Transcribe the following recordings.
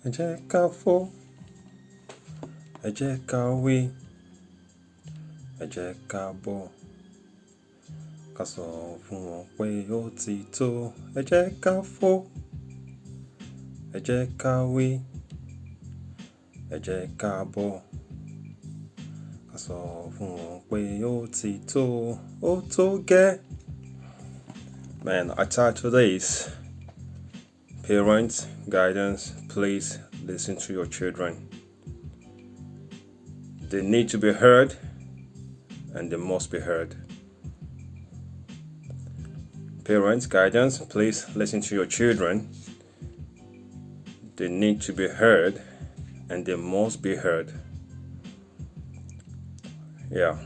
Ẹ jẹ́ ká fò, ẹ jẹ́ ká wí, ẹ jẹ́ ká bọ̀, ká sọ fún wọn pé ó ti tó. Ẹ jẹ́ ká fò, ẹ jẹ́ ká wí, ẹ jẹ́ ká bọ̀, ká sọ fún wọn pé ó ti tó, ó tó gẹ́. Man, I titled this, Parents, Guidance, please listen to your children. They need to be heard, and they must be heard. Parents, guidance, please listen to your children. They need to be heard, and they must be heard. Yeah,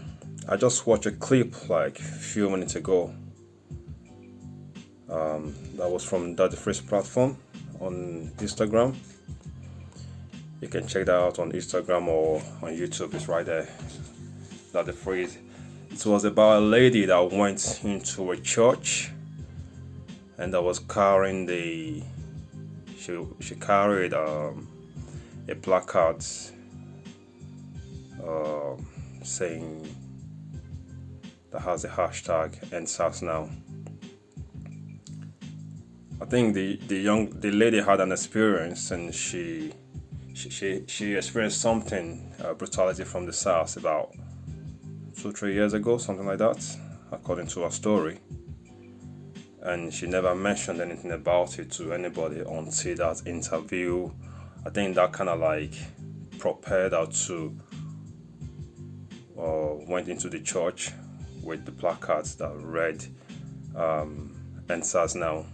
I just watched a clip like a few minutes ago. That was from Daddy Freeze platform on Instagram. You can check that out on Instagram or on YouTube. It's right there. Daddy Freeze. It was about a lady that went into a church and that was carrying she carried a placard saying that has the hashtag #EndSARSNow. I think the lady had an experience, and she experienced something brutality from the SARS about 2-3 years ago, something like that, according to her story. And she never mentioned anything about it to anybody until that interview. I think that kind of like propelled her to went into the church with the placards that read #EndSARSNow.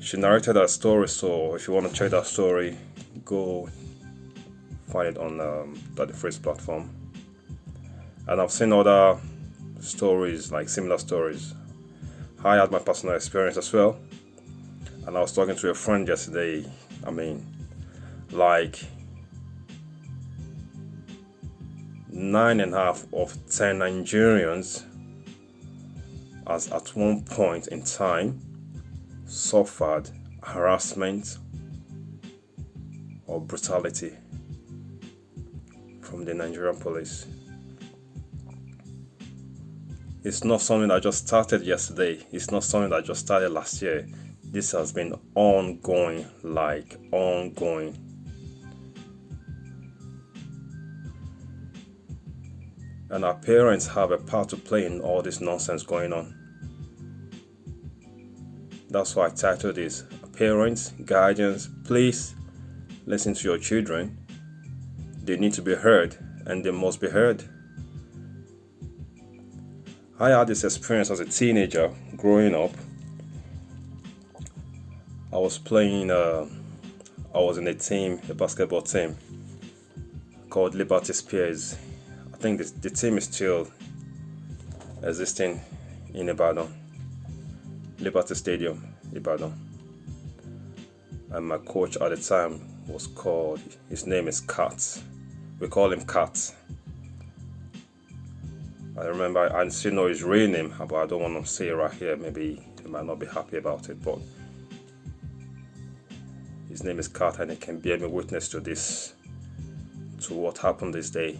She narrated her story, so if you want to check that story, go find it on the Freeze platform. And I've seen other stories, like similar stories. I had my personal experience as well, and I was talking to a friend yesterday. I mean, like 9.5 of 10 Nigerians has at one point in time suffered harassment or brutality from the Nigerian police. It's not something that just started yesterday. It's not something that just started last year. This has been ongoing. And our parents have a part to play in all this nonsense going on. That's why I titled this, Parents, Guardians, please listen to your children. They need to be heard, and they must be heard. I had this experience as a teenager growing up. I was playing, I was in a basketball team called Liberty Spears. I think the team is still existing in Ibadan, Liberty Stadium, Ibadan. And my coach at the time his name is Kat. We call him Kat. I remember, I still know his real name, but I don't want to say it right here. Maybe he might not be happy about it, but his name is Kat, and he can bear me witness to this, to what happened this day.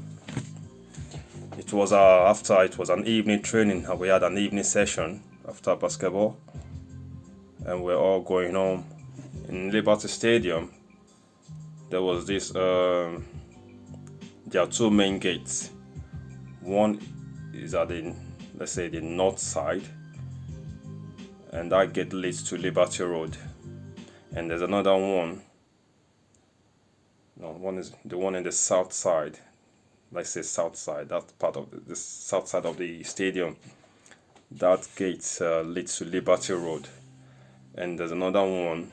It was after it was an evening training, and we had an evening session after basketball, and we're all going home. In Liberty Stadium, there was this. There are two main gates. One is at the north side, and that gate leads to Liberty Road. And there's another one. No, one is the one in the south side. Let's say south side. That part of the south side of the stadium. That gate leads to Liberty Road. And there's another one.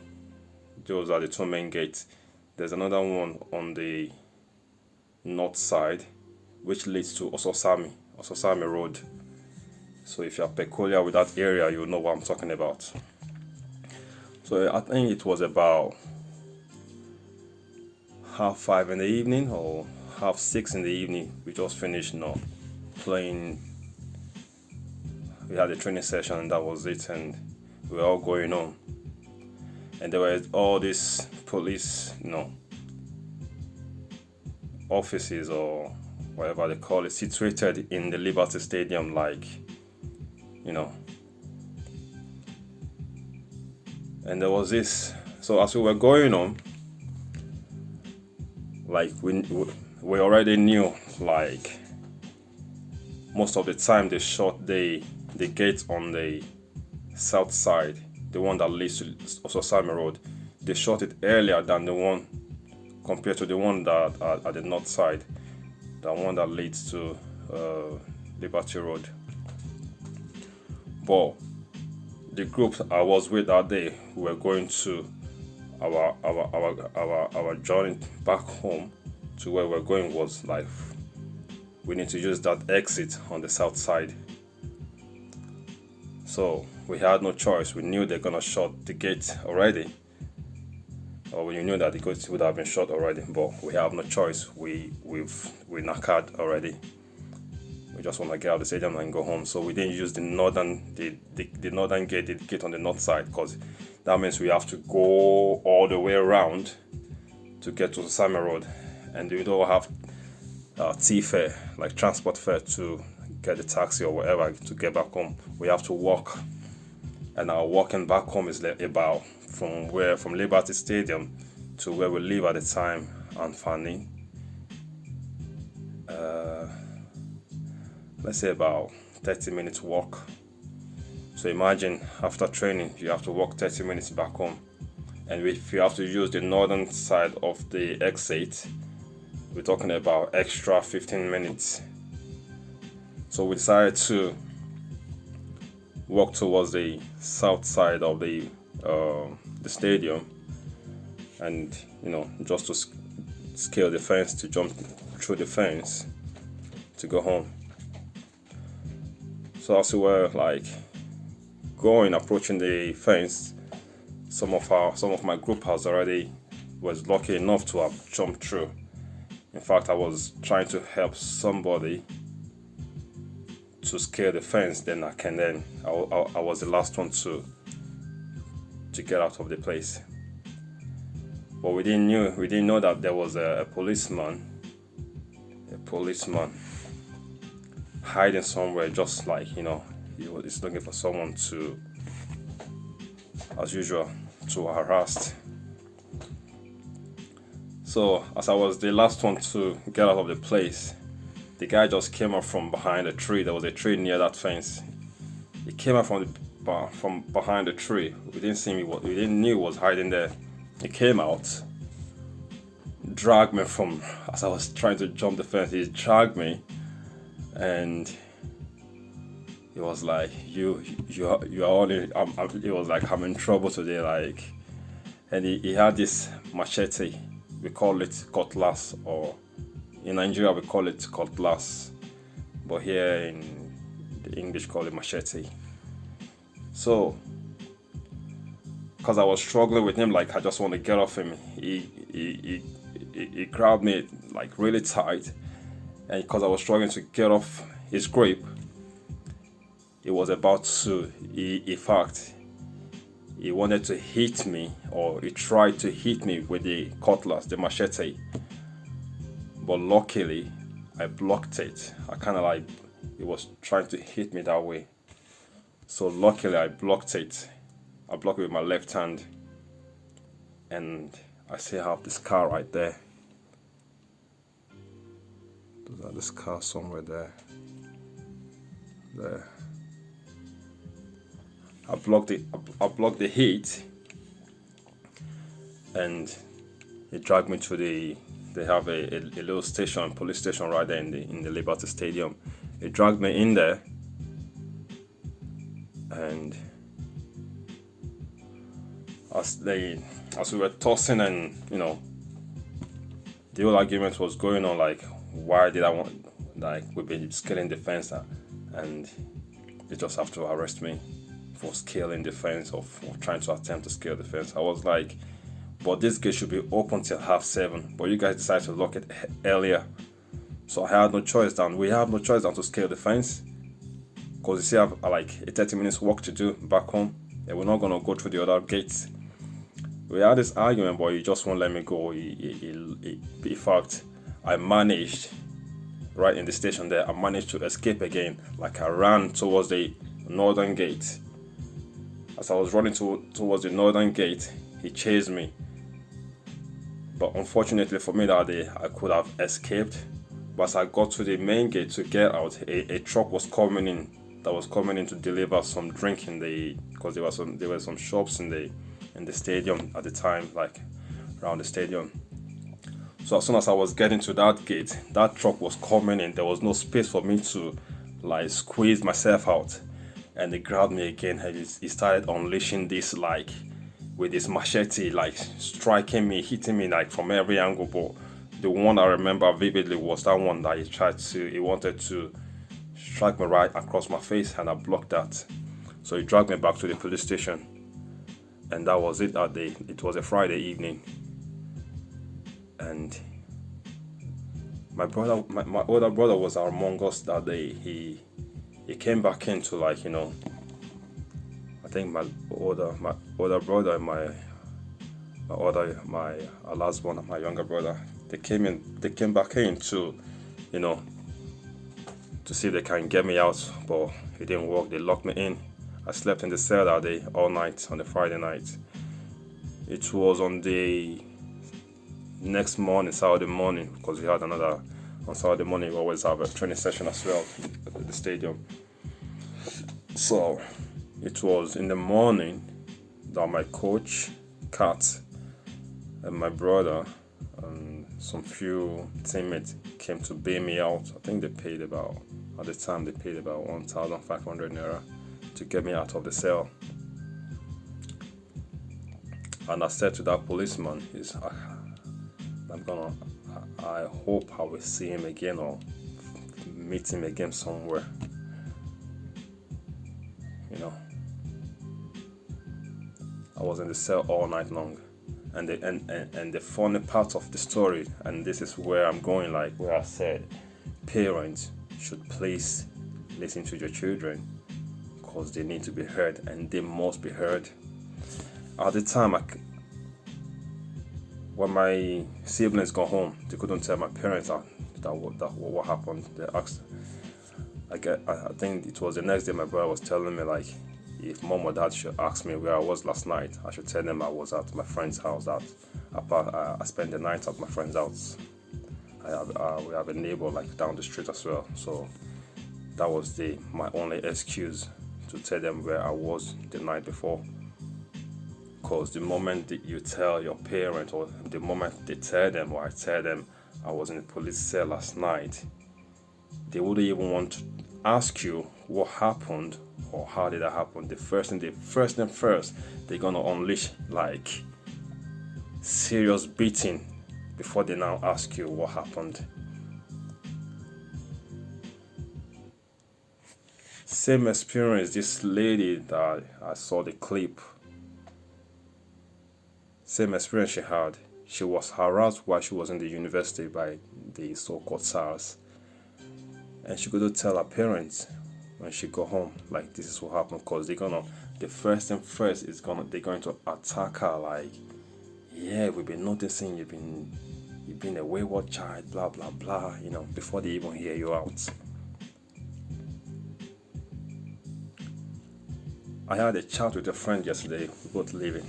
Those are the two main gates. There's another one on the north side, which leads to Ososami Road. So if you're peculiar with that area, you'll know what I'm talking about. So I think it was about 5:30 in the evening or 5:30 in the evening. We just finished playing. We had a training session, and that was it, and we were all going on. and there were all these police, offices or whatever they call it, situated in the Liberty Stadium, like, and there was this. So as we were going on, like we already knew, like, most of the time they shut the gate on the south side, the one that leads to Ososami Road. They shut it earlier than the one, compared to the one that at the north side, the one that leads to Liberty Road. But the group I was with that day, we were going to our journey back home to where we're going was like, we need to use that exit on the south side. So we had no choice. We knew they're gonna shut the gate already, or we knew that the gate would have been shut already. But we have no choice. We knackered already. We just want to get out of the stadium and go home. So we didn't use the northern gate, the gate on the north side, because that means we have to go all the way around to get to Ososami Road, and we don't have T fare, like transport fare, to get the taxi or whatever to get back home. We have to walk, and our walking back home is about from Liberty Stadium to where we live at the time, Anfani. Let's say about 30 minutes walk. So imagine, after training, you have to walk 30 minutes back home. And if you have to use the northern side of the exit, we're talking about extra 15 minutes. So we decided to walk towards the south side of the stadium, and just to scale the fence, to jump through the fence to go home. So as we were like approaching the fence, some of my group was lucky enough to have jumped through. In fact, I was trying to help somebody to scale the fence, then I was the last one to get out of the place. But we didn't know that there was a policeman hiding somewhere, just like, he's looking for someone to, as usual, to harass. So as I was the last one to get out of the place, the guy just came up from behind a tree. There was a tree near that fence. He came up from behind the tree. We didn't see him. We didn't know he was hiding there. He came out, dragged me from, as I was trying to jump the fence, he dragged me, and he was like, you are only, he was like, I'm in trouble today, like. And he had this machete. We call it cutlass, or in Nigeria we call it cutlass, but here in the English call it machete. So, because I was struggling with him, like, I just want to get off him, he grabbed me like really tight, and because I was struggling to get off his grip, he was about to, in fact, he wanted to hit me, or he tried to hit me with the cutlass, the machete. But luckily, I blocked it. I kind of like, he was trying to hit me that way. So luckily, I blocked it. I blocked it with my left hand. And I still have the scar right there. Those are the scars somewhere there. There. I blocked the hit, and he dragged me to they have a little station, police station right there in the Liberty Stadium. He dragged me in there, and as we were tossing, and the whole argument was going on, like, why did I want, like, we've been scaling the fence, and they just have to arrest me for scaling the fence, or for trying to attempt to scale the fence. I was like, but this gate should be open till 7:30, but you guys decided to lock it earlier. So I had no choice we have no choice than to scale the fence, because you still have like a 30 minutes walk to do back home, and we're not going to go through the other gates. We had this argument, but he just won't let me go. In fact, I managed, right in the station there, I managed to escape again. Like I ran towards the northern gate. As I was running towards the northern gate, he chased me. But unfortunately for me that day, I could have escaped. But as I got to the main gate to get out, a truck was coming in. That was coming in to deliver some drink because there were some shops in the stadium at the time, like around the stadium. So as soon as I was getting to that gate, that truck was coming in. There was no space for me to like squeeze myself out, and they grabbed me again. And he started unleashing this like with his machete, like striking me, hitting me like from every angle. But the one I remember vividly was that one that he wanted to strike me right across my face, and I blocked that. So he dragged me back to the police station, and that was it that day. It was a Friday evening, and my older brother was among us that day. He came back into, like, I think my older brother and my last one and my younger brother, they came back in to to see if they can get me out, but it didn't work. They locked me in. I slept in the cell that day all night on the Friday night. It was on the next morning, Saturday morning, because we had another on Saturday morning. We always have a training session as well at the stadium. So it was in the morning that my coach, Kat, and my brother and some few teammates came to bail me out. I think at the time they paid about 1,500 naira to get me out of the cell. And I said to that policeman, I hope I will see him again or meet him again somewhere. I was in the cell all night long. And the funny part of the story, and this is where I'm going, like where I said parents should please listen to your children, because they need to be heard and they must be heard. At the time, when my siblings got home, they couldn't tell my parents what happened. They asked. I think it was the next day my brother was telling me, like, if mom or dad should ask me where I was last night, I should tell them I was at my friend's house. That I spent the night at my friend's house. We have a neighbor like down the street as well, so that was my only excuse to tell them where I was the night before. Because the moment that you tell your parent, or the moment they tell them, or I tell them I was in the police cell last night, they wouldn't even want to ask you what happened or how did that happen. The first thing first, they're gonna unleash like serious beating before they now ask you what happened. Same experience, this lady that I saw the clip, same experience she had. She was harassed while she was in the university by the so-called SARS. And she couldn't tell her parents when she got home, like, this is what happened, because they're going to attack her, like, yeah, we've been noticing you've been a wayward child, blah blah blah, before they even hear you out. I had a chat with a friend yesterday, both living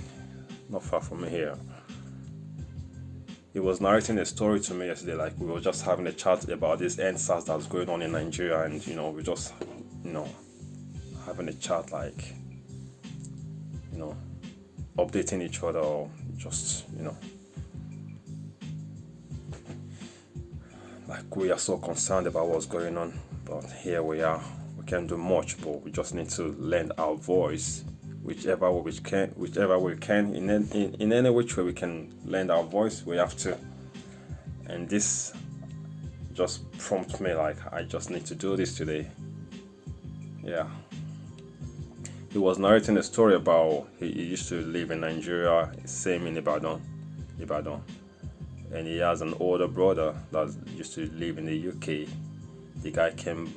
not far from me here. He was narrating a story to me yesterday, like we were just having a chat about this EndSARS that's going on in Nigeria, and we just having a chat, like updating each other, or just like we are so concerned about what's going on. But here we are, we can't do much, but we just need to lend our voice, whichever way we can, in any which way we can lend our voice, we have to. And this just prompted me, like, I just need to do this today. Yeah. He was narrating a story about he used to live in Nigeria, same in Ibadan, and he has an older brother that used to live in the UK. The guy came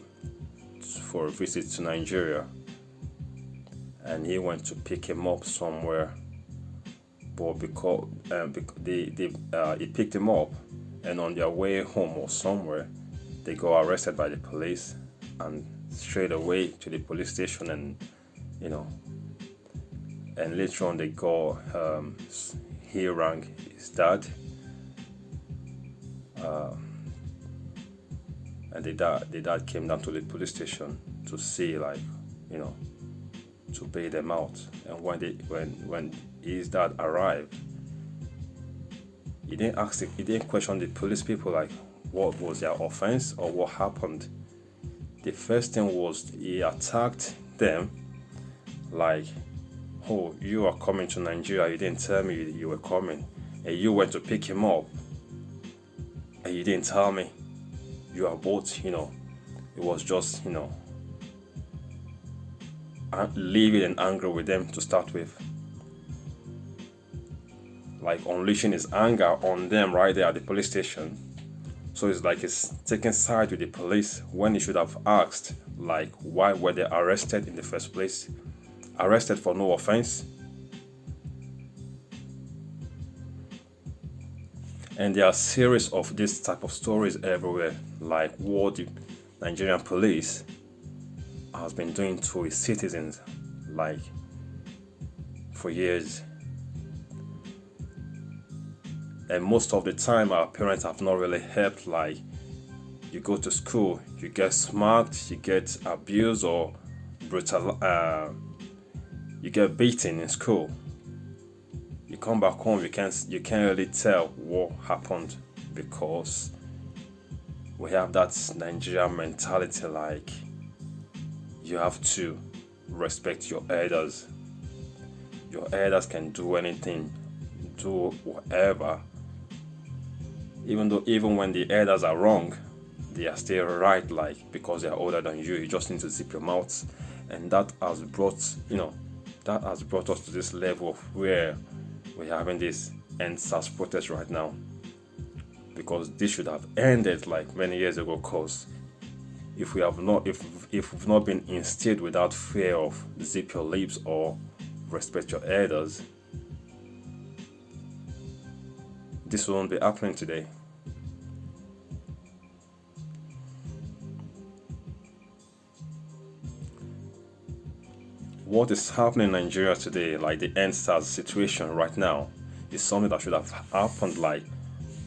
for a visit to Nigeria, and he went to pick him up somewhere, but because he picked him up, and on their way home or somewhere, they got arrested by the police, and straight away to the police station, and and later on they got he rang his dad, and the dad came down to the police station to see, like, to bail them out. And when his dad arrived, he didn't question the police people, like, what was their offense or what happened. The first thing was he attacked them, like, oh, you are coming to Nigeria, you didn't tell me you were coming, and you went to pick him up and you didn't tell me. You are both, it was just, livid and angry with them to start with, like unleashing his anger on them right there at the police station. So it's like he's taking side with the police when he should have asked, like, why were they arrested in the first place? Arrested for no offense. And there are a series of this type of stories everywhere, like what the Nigerian police has been doing to its citizens, like, for years. And most of the time, our parents have not really helped. Like, you go to school, you get smacked, you get abused or you get beaten in school. You come back home, you can't really tell what happened, because we have that Nigerian mentality, like, you have to respect your elders. Your elders can do anything, do whatever. Even when the elders are wrong, they are still right, like, because they are older than you. You just need to zip your mouth. And that has brought us to this level of where we're having this EndSARS protest right now. Because this should have ended like many years ago, because if we've not been instilled without fear of zip your lips or respect your elders, this won't be happening today. What is happening in Nigeria today, like the EndSARS situation right now, is something that should have happened, like,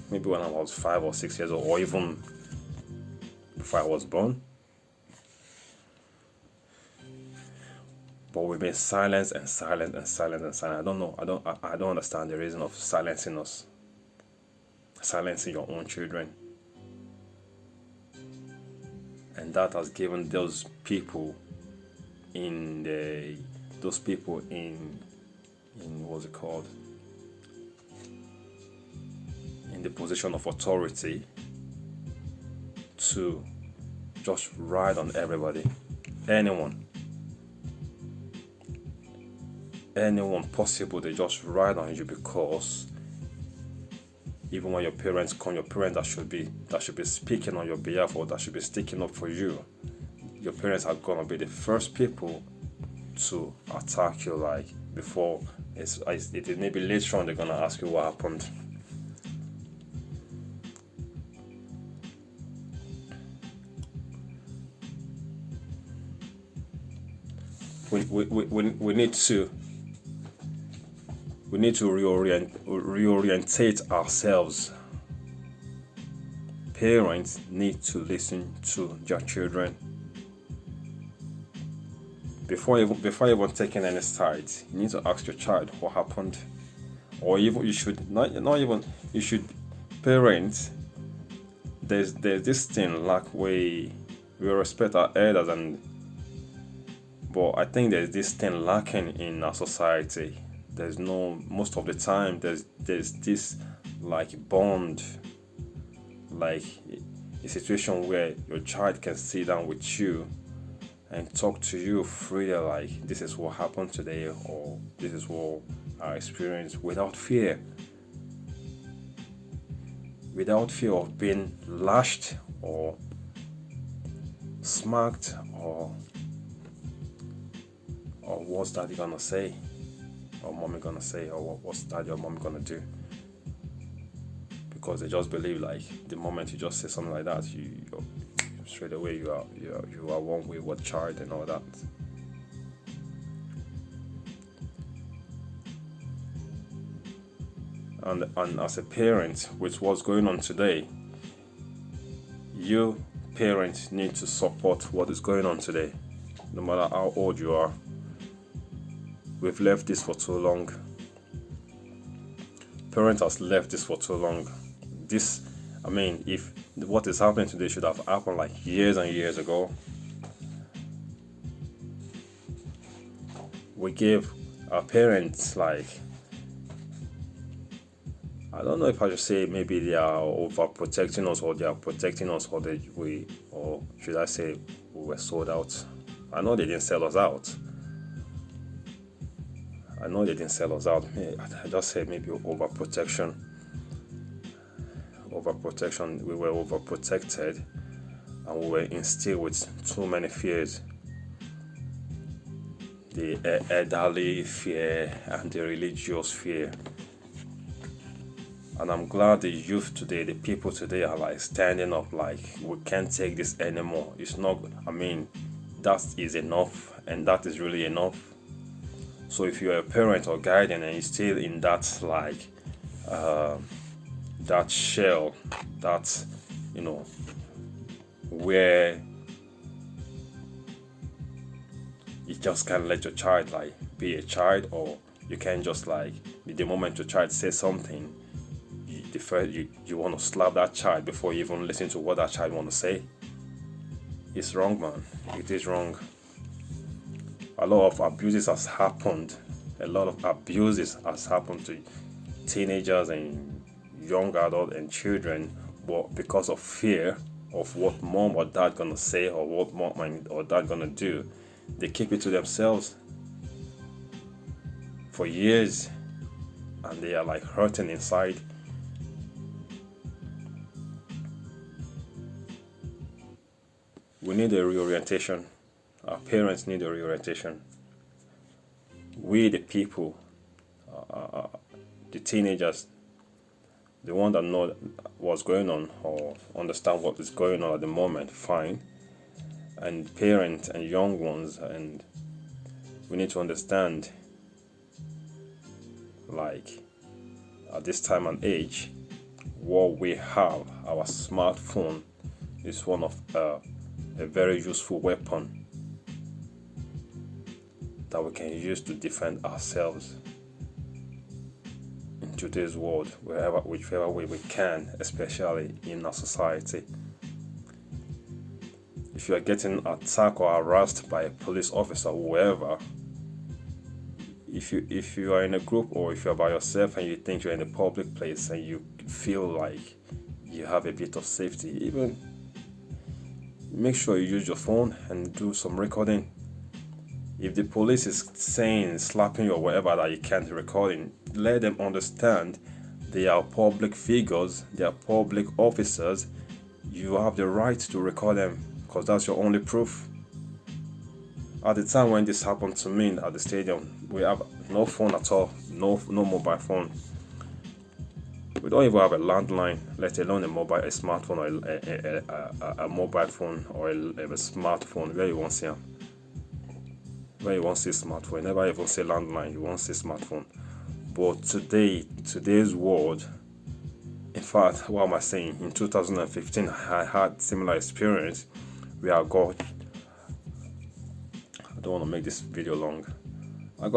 maybe when I was 5 or 6 years old, or even before I was born. But we've been silenced and silent and silent and silent. I don't know. I don't understand the reason of silencing us. Silencing your own children. And that has given those people in what's it called? In the position of authority to just ride on everybody. Anyone possible, they just ride on you, because even when your parents come, your parents that should be speaking on your behalf, or that should be sticking up for you, your parents are gonna be the first people to attack you, like, before it maybe later on they're gonna ask you what happened. We need to reorientate ourselves. Parents need to listen to their children. Before even taking any sides, you need to ask your child what happened. Or even you should parents. There's this thing, like, we respect our elders, but I think there's this thing lacking in our society. Most of the time there's this, like, bond, like a situation where your child can sit down with you and talk to you freely, like, this is what happened today, or this is what I experienced, without fear of being lashed or smacked, or what's that you're gonna say, or mommy gonna say, or what's daddy or mommy gonna do, because they just believe like the moment you just say something like that, you straight away you are one wayward child and all that. And as a parent, with what's going on today, you parents need to support what is going on today, no matter how old you are. We've left this for too long. Parents has left this for too long. If what is happening today should have happened like years and years ago. We gave our parents, like, I don't know if I should say maybe they are overprotecting us, or they are protecting us, or should I say we were sold out. I know they didn't sell us out. I just said maybe overprotection. We were overprotected, and we were instilled with too many fears. The elderly fear and the religious fear. And I'm glad the youth today, the people today are like standing up, like, we can't take this anymore. It's not, that is enough, and that is really enough. So if you're a parent or guardian and you're still in that, like, that shell, that, where you just can't let your child, like, be a child, or you can't just, like, the moment your child says something, you want to slap that child before you even listen to what that child want to say. It's wrong, man. It is wrong. A lot of abuses has happened. To teenagers and young adults and children, but because of fear of what mom or dad gonna say, or what mom or dad gonna do, they keep it to themselves for years, and they are like hurting inside. We need a reorientation. Our parents need a reorientation. We, the people, the teenagers, the one that know what's going on or understand what is going on at the moment, fine. And parents and young ones, and we need to understand, like, at this time and age, what we have, our smartphone, is one of a very useful weapon that we can use to defend ourselves in today's world, whichever way we can, especially in our society. If you are getting attacked or harassed by a police officer or whoever, if you are in a group, or if you're by yourself and you think you're in a public place and you feel like you have a bit of safety, even make sure you use your phone and do some recording. If the police is saying, slapping you or whatever, that you can't record, let them understand they are public figures, they are public officers. You have the right to record them, because that's your only proof. At the time when this happened to me at the stadium, we have no phone at all, no mobile phone. We don't even have a landline, let alone a smartphone, or a mobile phone, or a smartphone. Where you want to see them? Where you want to see smartphone? You never even say landline, you want to see smartphone. But today's world, in fact, what am I saying? In 2015, I had similar experience where I don't want to make this video long. I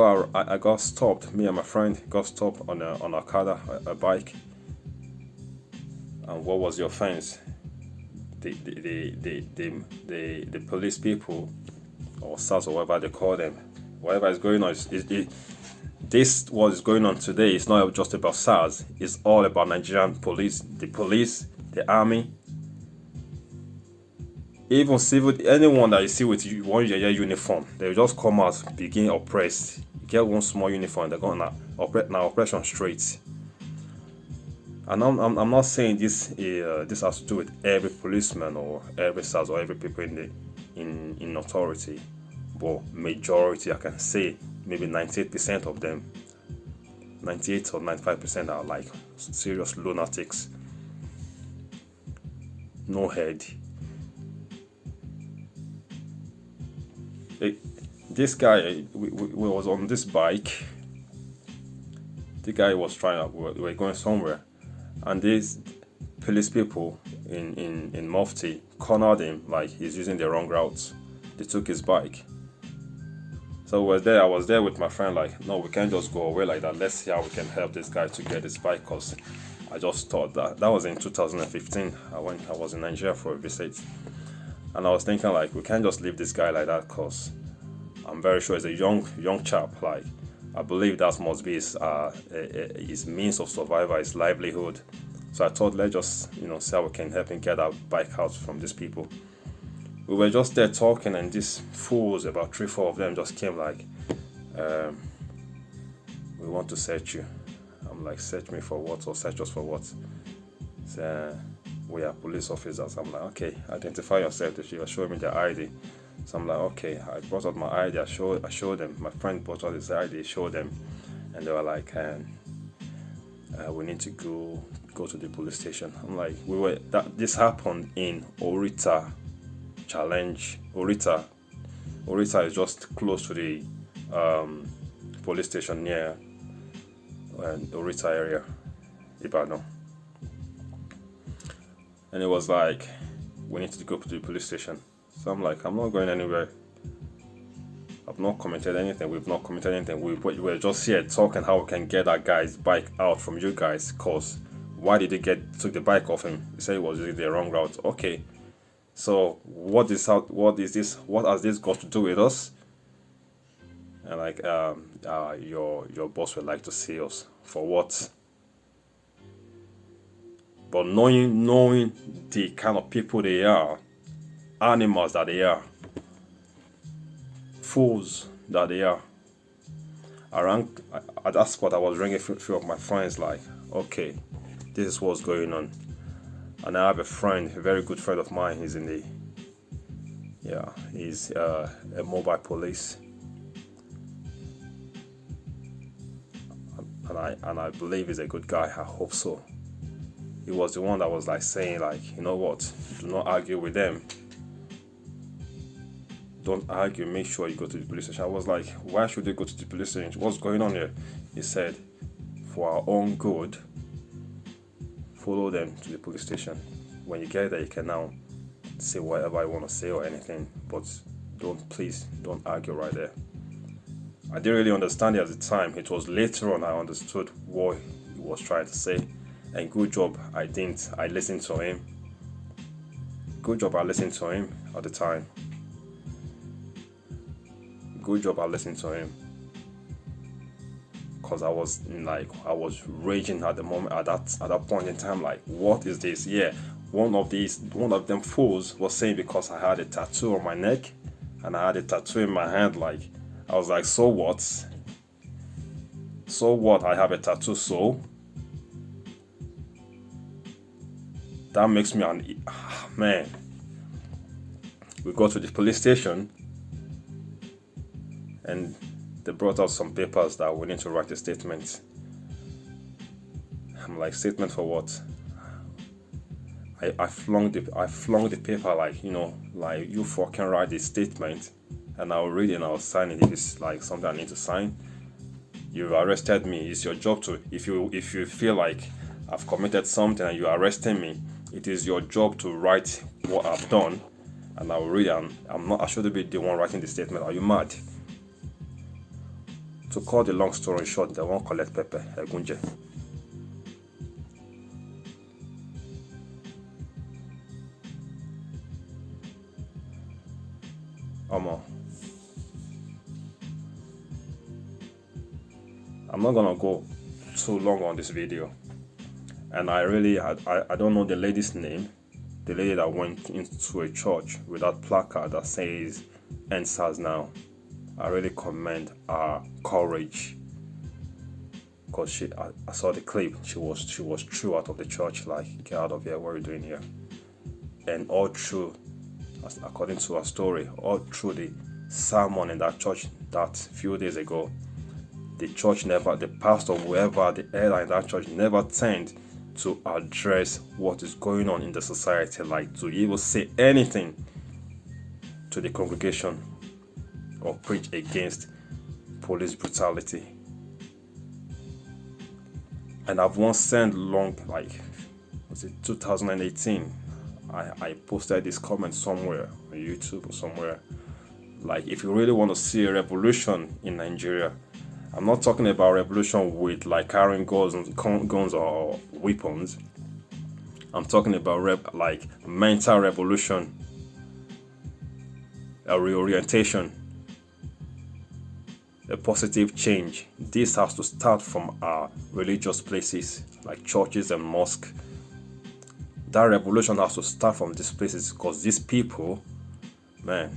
got stopped. Me and my friend got stopped on a Okada, a bike. And what was the offense? The police people, or SARS, or whatever they call them, whatever is going on, this what is going on today is not just about SARS. It's all about Nigerian police, the army, even civil. Anyone that you see with one uniform, they just come out, begin oppressed. You get one small uniform, they're gonna operation straight. And I'm not saying this has to do with every policeman or every SARS or every people in authority, but majority, I can say maybe 98% of them 98 or 95% are like serious lunatics, no head. This guy, we was on this bike. The guy was trying. We were going somewhere, and these police people in Mufti cornered him like he's using the wrong route. They took his bike. So I was there with my friend, like, no, we can't just go away like that. Let's see how we can help this guy to get his bike, because I just thought that was in 2015. I was in Nigeria for a visit, and I was thinking like, we can't just leave this guy like that, because I'm very sure he's a young chap. Like, I believe that must be his means of survival, his livelihood. So I thought, let's just see how we can help him get our bike out from these people. We were just there talking, and these fools, about 3-4 of them, just came like, we want to search you. I'm like, search me for what, or search us for what? So, we are police officers. I'm like, okay, identify yourself. They were showing me their ID. So I'm like, okay. I brought out my ID. I showed them. My friend brought out his ID. Showed them, and they were like, we need to go to the police station. I'm like, this happened in Orita Challenge. Orita is just close to the police station near Orita area, Ibadan. And it was like, we need to go to the police station. So I'm like, I'm not going anywhere. I've not committed anything. We've not committed anything. We're just here talking how we can get that guy's bike out from you guys. Cause why did he took the bike off him? He said he was using the wrong route. Okay. So what is this? What has this got to do with us? And like, your boss would like to see us for what? But knowing the kind of people they are, animals that they are, fools that they are. At that spot, I was ringing a few of my friends, like, okay, this is what's going on. And I have a friend, a very good friend of mine. He's he's a mobile police, and I believe he's a good guy. I hope so. He was the one that was like saying, like, you know what? Do not argue with them. Don't argue. Make sure you go to the police station. I was like, why should they go to the police station? What's going on here? He said, for our own good, follow them to the police station. When you get there, you can now say whatever you want to say or anything, but please don't argue right there. I didn't really understand it at the time. It was later on I understood what he was trying to say, and good job I listened to him. Good job I listened to him at the time. Good job I listened to him. Because I was raging at the moment, at that point in time, like, what is this? Yeah, one of them fools was saying because I had a tattoo on my neck and I had a tattoo in my hand, like, I was like, so what? So what? I have a tattoo, so that makes me man. We go to the police station, and they brought out some papers that we need to write a statement. I'm like, statement for what? I flung the paper, like, like, you fucking write this statement and I'll read it and I'll sign it if it's like something I need to sign. You've arrested me. It's your job to, if you feel like I've committed something and you're arresting me, it is your job to write what I've done and I'll read it. I shouldn't be the one writing the statement. Are you mad? To cut the long story short, they won't collect pepper. Egunje. I'm not gonna go too long on this video, and I don't know the lady's name, the lady that went into a church with that placard that says "End SARS now." I really commend her courage, because I saw the clip. She was threw out of the church, like, get out of here, what are you doing here? And all through, according to her story, all through the sermon in that church that few days ago, the church never, the pastor, whoever, the elder in that church never turned to address what is going on in the society, like to even say anything to the congregation or preach against police brutality. And I've once sent long, like, was it 2018? I posted this comment somewhere on YouTube or somewhere. Like, if you really want to see a revolution in Nigeria, I'm not talking about revolution with like carrying guns or weapons. I'm talking about like mental revolution, a reorientation, a positive change. This has to start from our religious places like churches and mosques. That revolution has to start from these places, because these people, man,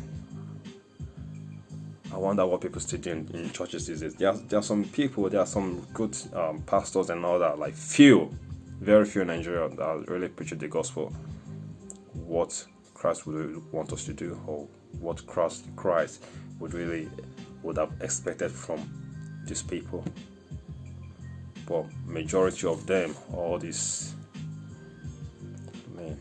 I wonder what people still do in churches these days. There are some people, there are some good pastors and all that, like very few in Nigeria that really preach the gospel. What Christ would want us to do, or what Christ would have expected from these people. But majority of them, all this, man.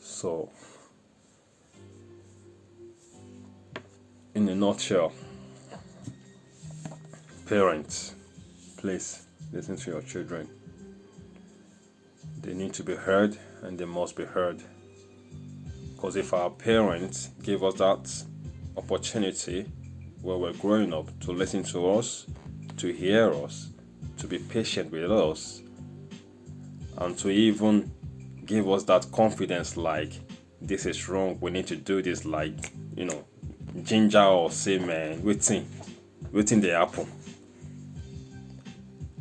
So, in a nutshell, parents, please listen to your children. They need to be heard, and they must be heard. Because if our parents gave us that opportunity where we're growing up to listen to us, to hear us, to be patient with us, and to even give us that confidence, like, this is wrong, we need to do this, like, ginger or say, man, waiting they happen.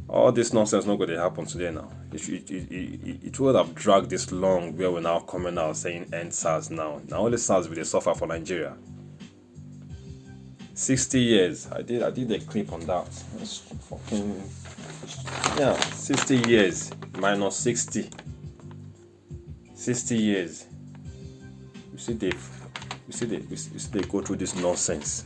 All this nonsense not going to happen today now. It would have dragged this long where we're now coming out saying end SARS now. Now only SARS will suffer for Nigeria. 60 years. I did a clip on that. It's fucking, 60 years minus 60. 60 years. You see they go through this nonsense.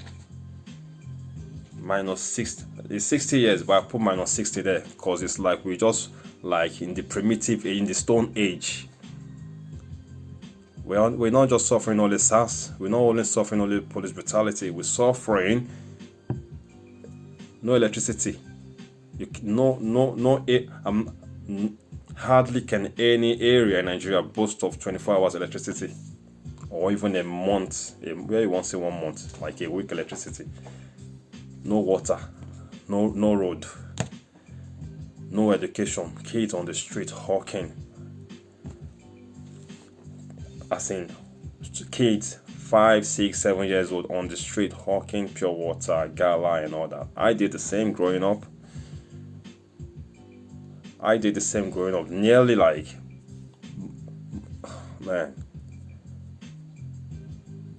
Minus 60. It's 60 years, but I put minus 60 there because it's like we just like in the primitive, in the Stone Age. We're not just suffering only SARS. We're not only suffering only police brutality. We're suffering no electricity. Hardly can any area in Nigeria boast of 24 hours electricity, or even a month, where you won't say 1 month, like a week electricity. No water, no road, no education, kids on the street hawking. As in, kids 5, 6, 7 years old on the street hawking pure water, gala and all that. I did the same growing up. Nearly like, man.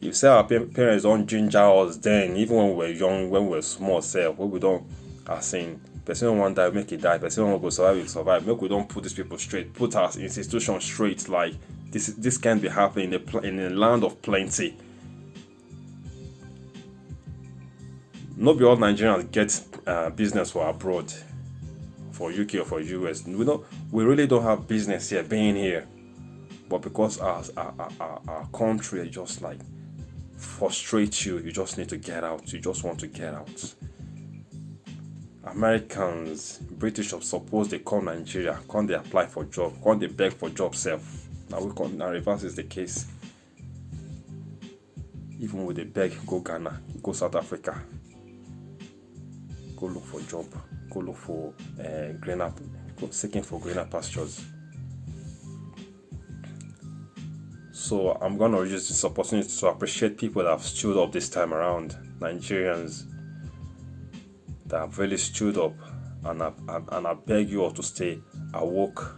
You say our parents don't ginger us then, even when we were young, when we were small self, when we don't, as in, person don't want to die, make it die, person don't want to go survive, make we don't put these people straight, put our institution straight, like, this can't be happening in a land of plenty. Not be all Nigerians get business for abroad, for UK or for US. We really don't have business here, being here. But because our country just like frustrates you, you just need to get out. You just want to get out. Americans, British are supposed they come Nigeria, can't they apply for job, can't they beg for job self? Now reverse is the case. Even with the beg, go Ghana, go South Africa, go look for job, go look for seeking for greener pastures. So I'm gonna use this opportunity to appreciate people that have stood up this time around, Nigerians that have really stood up, and I beg you all to stay awoke,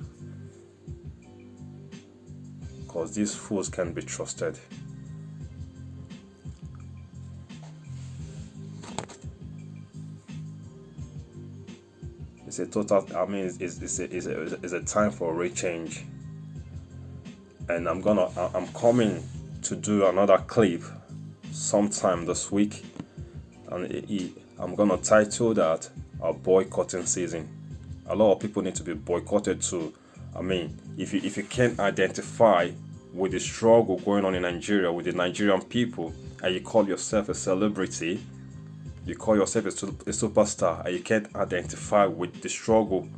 because these fools can be trusted. It's a total. I mean, it's a time for a change. and I'm coming to do another clip sometime this week, and I'm gonna title that a boycotting season. A lot of people need to be boycotted too. I mean, if you can't identify with the struggle going on in Nigeria with the Nigerian people, and you call yourself a celebrity, you call yourself a superstar, and you can't identify with the struggle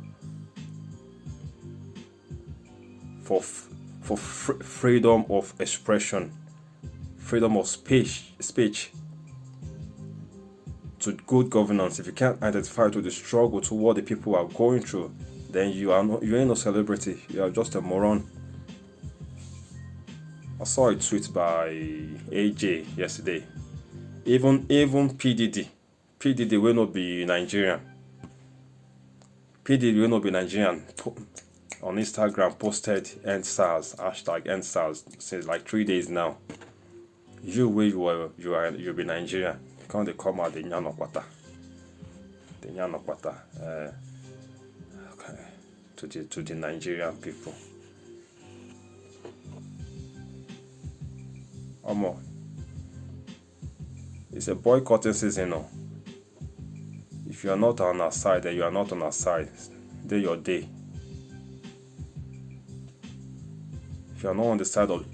for freedom of expression, freedom of speech, to good governance, if you can't identify to the struggle to what the people are going through, then you ain't no celebrity. You are just a moron. I saw a tweet by AJ yesterday. Even PDD will not be Nigerian. PDD will not be Nigerian. On Instagram posted #EndSARS, #EndSARS since like 3 days now. You'll be Nigerian. Can't they come out the Nyanopata? Okay. To the Nigerian people. It's a boycotting season now. If you are not on our side, then you are not on our side. Day your day. If you are not on the side of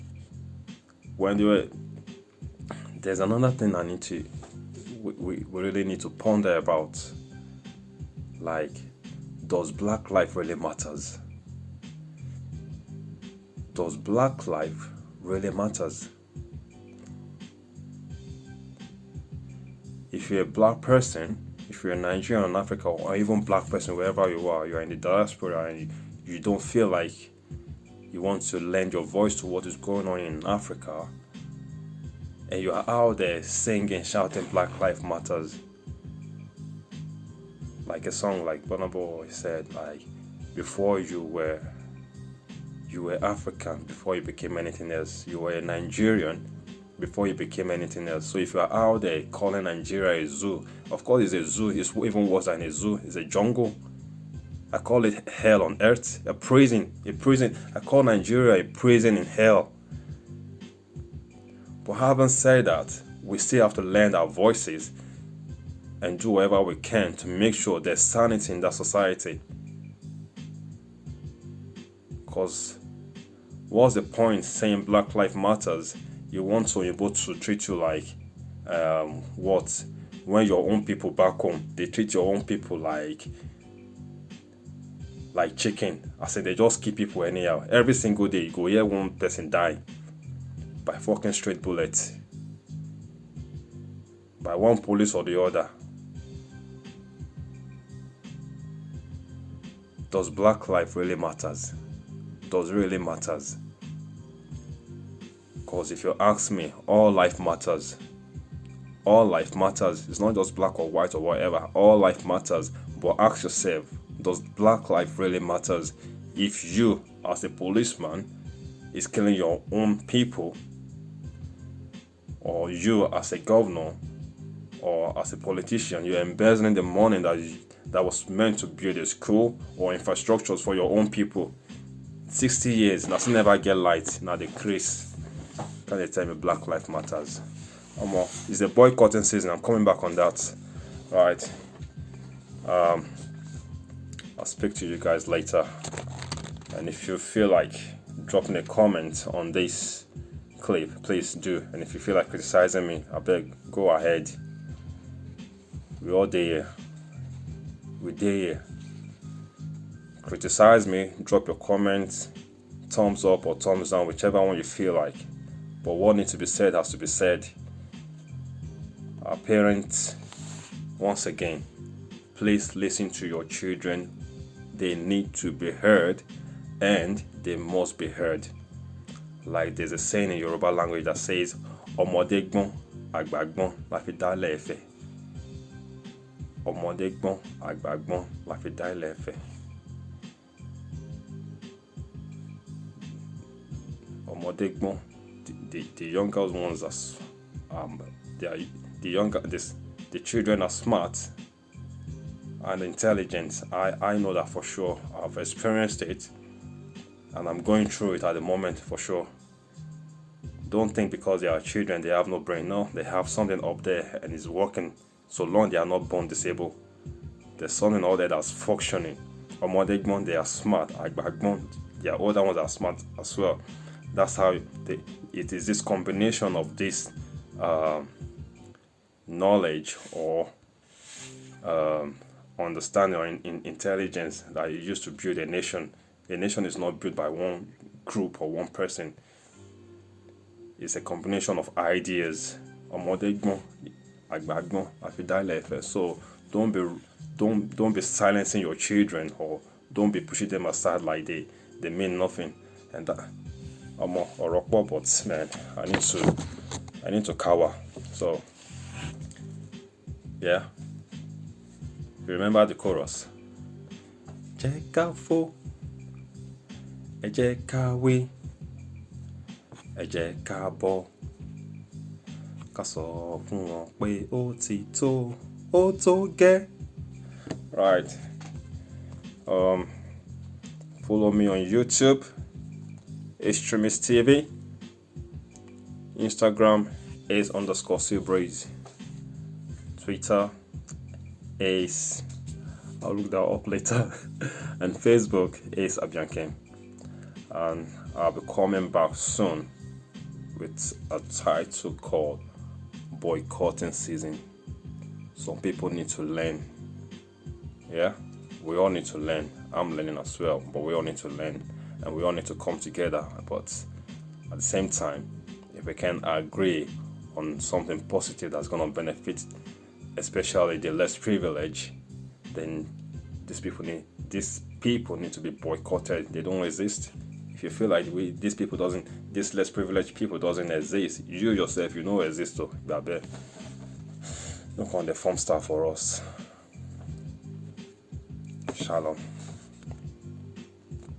there's another thing we really need to ponder about. Like, does black life really matters? Does black life really matters? If you're a black person, if you're a Nigerian in Africa, or even black person wherever you are, you're in the diaspora and you don't feel like you want to lend your voice to what is going on in Africa, and you are out there singing, shouting Black Lives Matters, like a song like Burna Boy said, like, before you were African, before you became anything else. You were a Nigerian before you became anything else. So if you are out there calling Nigeria a zoo, of course it's a zoo. It's even worse than a zoo. It's a jungle. I call it hell on earth, a prison. I call Nigeria a prison in hell. But having said that, we still have to lend our voices and do whatever we can to make sure there's sanity in that society. Because what's the point saying Black Lives Matters? You want Oyinbo to treat you like what? When your own people back home, they treat your own people like chicken. I said they just keep people anyhow. Every single day you go hear one person die by fucking straight bullets, by one police or the other. Does black life really matters? Does it really matters? Because if you ask me, all life matters. All life matters. It's not just black or white or whatever. All life matters. But ask yourself, does black life really matters? If you, as a policeman, is killing your own people, or you as a governor or as a politician, you're embezzling the money that was meant to build a school or infrastructures for your own people. 60 years, nothing never get light. Now the crease. Can they tell me Black Lives Matters? It's a boycotting season. I'm coming back on that. Alright. I'll speak to you guys later. And if you feel like dropping a comment on this clip, please do. And if you feel like criticizing me, I beg, go ahead. We all there. We there. Criticize me, drop your comments, thumbs up or thumbs down, whichever one you feel like. But what needs to be said has to be said. Our parents, once again, please listen to your children. They need to be heard, and they must be heard. Like there's a saying in Yoruba language that says, "Ọmọdé gbọ́n, àgbà gbọ́n, la fi dá ilẹ̀ Ifẹ̀." Ọmọdé gbọ́n, àgbà gbọ́n, la fi dá ilẹ̀ Ifẹ̀. Ọmọdé gbọ́n, the younger ones the children are smart and intelligent. I know that for sure. I've experienced it. and I'm going through it at the moment for sure. Don't think because they are children they have no brain. No, they have something up there and it's working. So long they are not born disabled, there's something out there that's functioning. Ọmọdé they are smart. Àgbàgbọ́n, their older ones are smart as well. That's how it is this combination of this knowledge or understanding or intelligence that you use to build a nation. A nation is not built by one group or one person. It's a combination of ideas. Ọmọdé àgbàgbọ́n àfi dálẹ̀ ẹ̀fẹ̀. So don't be silencing your children or don't be pushing them aside like they mean nothing. And that ọ̀rọ̀ pọ̀, but man, I need to cower. So yeah, remember the chorus. Jẹ́ ká fò, ẹ jẹ́ ká wé, ẹ jẹ́ ká bọ́, ká sọ fún wọn pé ó ti tó, ó tó gẹ́. Right. Follow me on YouTube, Extremist TV, Instagram, Ace_Silbraze, Twitter, Ace, I'll look that up later, and Facebook, Ace Abiankem. And I'll be coming back soon with a title called Boycotting Season. Some people need to learn. Yeah, we all need to learn. I'm learning as well, but we all need to learn and we all need to come together. But at the same time, if we can agree on something positive that's going to benefit especially the less privileged, then these people need to be boycotted. They don't exist. If you feel like this less privileged people doesn't exist, you yourself, you know exist. So don't come the form stuff for us. Shalom.